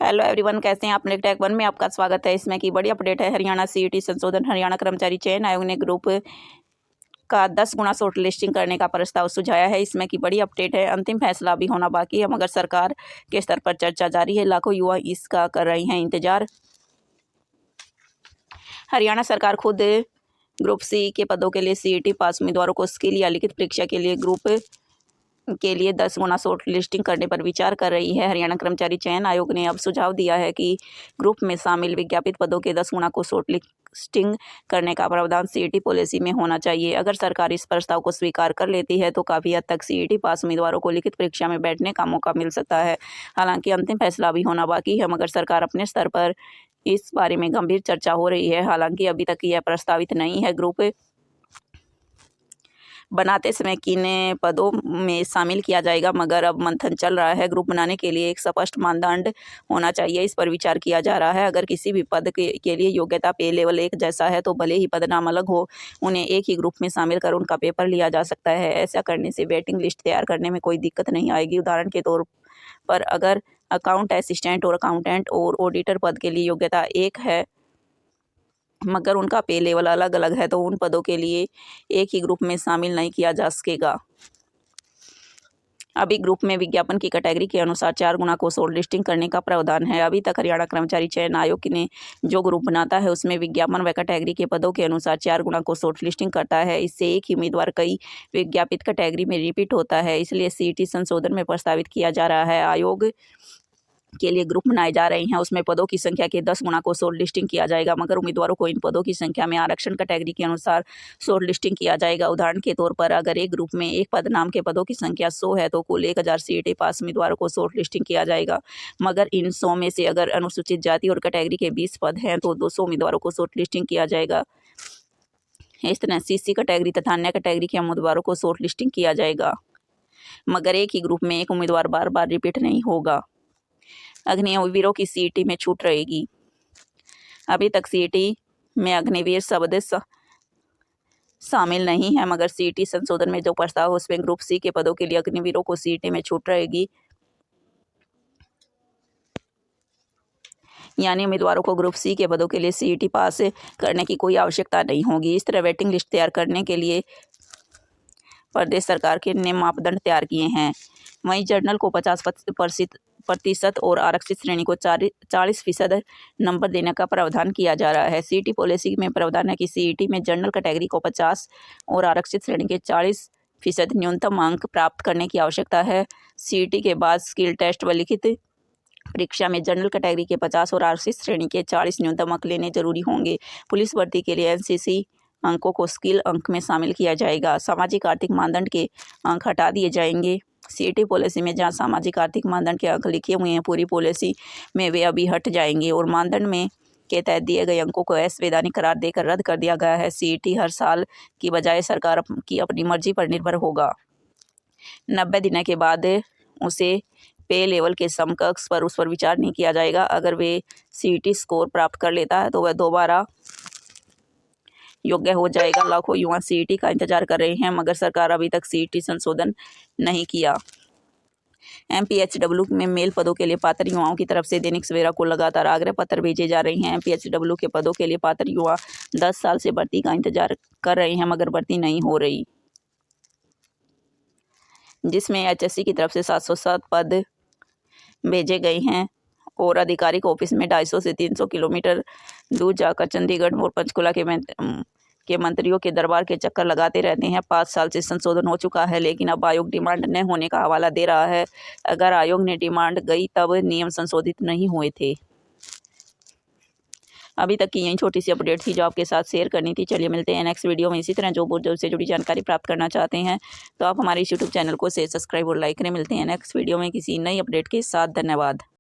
Hello everyone, कैसे हैं आप। नेक्स्ट टैग 1 में आपका स्वागत है। इसमें की बड़ी अपडेट है। हरियाणा सीईटी संशोधन। हरियाणा कर्मचारी चयन आयोग ने ग्रुप का 10 गुना शॉर्ट लिस्टिंग करने का प्रस्ताव सुझाया है। इसमें की बड़ी अपडेट है। अंतिम फैसला अभी होना बाकी है, मगर सरकार के स्तर पर चर्चा जारी है। लाखों युवा इसका कर रहे हैं इंतजार। हरियाणा सरकार खुद ग्रुप सी के पदों के लिए सीईटी पास उम्मीदवारों को स्किल या लिखित परीक्षा के लिए ग्रुप के लिए 10 गुना शॉर्ट लिस्टिंग करने पर विचार कर रही है। हरियाणा कर्मचारी चयन आयोग ने अब सुझाव दिया है कि ग्रुप में शामिल विज्ञापित पदों के 10 गुना को शॉर्ट लिस्टिंग करने का प्रावधान सीईटी पॉलिसी में होना चाहिए। अगर सरकार इस प्रस्ताव को स्वीकार कर लेती है तो काफ़ी हद तक सीईटी पास उम्मीदवारों को लिखित परीक्षा में बैठने का मौका मिल सकता है। हालांकि अंतिम फैसला अभी होना बाकी है, मगर सरकार अपने स्तर पर इस बारे में गंभीर चर्चा हो रही है। हालांकि अभी तक यह प्रस्तावित नहीं है। ग्रुप बनाते समय किन पदों में शामिल किया जाएगा, मगर अब मंथन चल रहा है। ग्रुप बनाने के लिए एक स्पष्ट मानदंड होना चाहिए, इस पर विचार किया जा रहा है। अगर किसी भी पद के लिए योग्यता पे लेवल एक जैसा है तो भले ही पदनाम अलग हो, उन्हें एक ही ग्रुप में शामिल कर उनका पेपर लिया जा सकता है। ऐसा करने से वेटिंग लिस्ट तैयार करने में कोई दिक्कत नहीं आएगी। उदाहरण के तौर पर अगर अकाउंट असिस्टेंट और अकाउंटेंट और ऑडिटर पद के लिए योग्यता एक है, मगर उनका पे लेवल अलग अलग है, तो उन पदों के लिए एक ही ग्रुप में शामिल नहीं किया जा सकेगा। अभी ग्रुप में विज्ञापन की कैटेगरी के अनुसार 4 गुना को शॉर्ट लिस्टिंग करने का प्रावधान है। अभी तक हरियाणा कर्मचारी चयन आयोग ने जो ग्रुप बनाता है उसमें विज्ञापन व कैटेगरी के पदों के अनुसार 4 गुना को शॉर्ट लिस्टिंग करता है। इससे एक ही उम्मीदवार कई विज्ञापित कैटेगरी में रिपीट होता है। इसलिए सीईटी संशोधन में प्रस्तावित किया जा रहा है। आयोग के लिए ग्रुप बनाए जा रहे हैं, उसमें पदों की संख्या के 10 गुना को शॉर्ट लिस्टिंग किया जाएगा, मगर उम्मीदवारों को इन पदों की संख्या में आरक्षण कैटेगरी के अनुसार शॉर्ट लिस्टिंग किया जाएगा। उदाहरण के तौर पर अगर एक ग्रुप में एक पद नाम के पदों की संख्या 100 है तो कुल 1000 सीईटी पास उम्मीदवारों को शॉर्ट लिस्टिंग किया जाएगा। मगर इन 100 में से अगर अनुसूचित जाति और कैटेगरी के 20 पद हैं तो 200 उम्मीदवारों को शॉर्ट लिस्टिंग किया जाएगा। इस तरह सीसी कैटेगरी तथा अन्य कैटेगरी के उम्मीदवारों को शॉर्ट लिस्टिंग किया जाएगा, मगर एक ही ग्रुप में एक उम्मीदवार बार बार रिपीट नहीं होगा। अग्निवीरों की सीईटी में छूट रहेगी। अभी तक सीईटी में अग्निवीर शब्द शामिल नहीं है, मगर सीईटी संशोधन में जो प्रस्ताव है उसमें ग्रुप सी के पदों के लिए अग्निवीरों को सीईटी में छूट रहेगी। यानी उम्मीदवारों को ग्रुप सी के पदों के लिए सीईटी पास करने की कोई आवश्यकता नहीं होगी। इस तरह वेटिंग लिस्ट तैयार करने के लिए प्रदेश सरकार के ने मापदंड तैयार किए हैं। वहीं जर्नल को 50% और आरक्षित श्रेणी को 40% नंबर देने का प्रावधान किया जा रहा है। सीईटी पॉलिसी में प्रावधान है कि सीईटी में जनरल कैटेगरी को 50 और आरक्षित श्रेणी के 40% न्यूनतम अंक प्राप्त करने की आवश्यकता है। सीईटी के बाद स्किल टेस्ट व लिखित परीक्षा में जनरल कैटेगरी के 50 और आरक्षित श्रेणी के 40 न्यूनतम अंक लेने जरूरी होंगे। पुलिस भर्ती के लिए एनसीसी अंकों को स्किल अंक में शामिल किया जाएगा। सामाजिक आर्थिक मानदंड के अंक हटा दिए जाएंगे। सीईटी पॉलिसी में जहां सामाजिक आर्थिक मानदंड के अंक लिखे हुए हैं, पूरी पॉलिसी में वे अभी हट जाएंगे और मानदंड में के तहत दिए गए अंकों को असंवैधानिक करार देकर रद्द कर दिया गया है। सीईटी हर साल की बजाय सरकार की अपनी मर्जी पर निर्भर होगा। 90 दिनों के बाद उसे पे लेवल के समकक्ष पर उस पर विचार नहीं किया जाएगा। अगर वे सीईटी स्कोर प्राप्त कर लेता है तो वह दोबारा योग्य हो जाएगा। लाखों युवा सीईटी का इंतजार कर रहे हैं, मगर सरकार अभी तक सीईटी संशोधन नहीं किया। एमपीएचडब्ल्यू में मेल पदों के लिए पात्र युवाओं की तरफ से दैनिक सवेरा को लगातार आग्रह पत्र भेजे जा रहे हैं। एमपीएचडब्ल्यू के पदों के लिए पात्र युवा 10 साल से भर्ती का इंतजार कर रहे हैं, मगर भर्ती नहीं हो रही, जिसमें एचएससी की तरफ से 707 पद भेजे गए हैं और आधिकारिक ऑफिस में 250 से 300 किलोमीटर दूर जाकर चंडीगढ़ और पंचकुला के मंत्रियों के दरबार के चक्कर लगाते रहते हैं। 5 साल से संशोधन हो चुका है, लेकिन अब आयोग डिमांड न होने का हवाला दे रहा है। अगर आयोग ने डिमांड गई तब नियम संशोधित नहीं हुए थे। अभी तक की यही छोटी सी अपडेट थी जो आपके साथ शेयर करनी थी। चलिए मिलते हैं नेक्स्ट वीडियो में। इसी तरह जो से जुड़ी जानकारी प्राप्त करना चाहते हैं तो आप हमारे यूट्यूब चैनल को सब्सक्राइब और लाइक करें। मिलते हैं नेक्स्ट वीडियो में किसी नई अपडेट के साथ। धन्यवाद।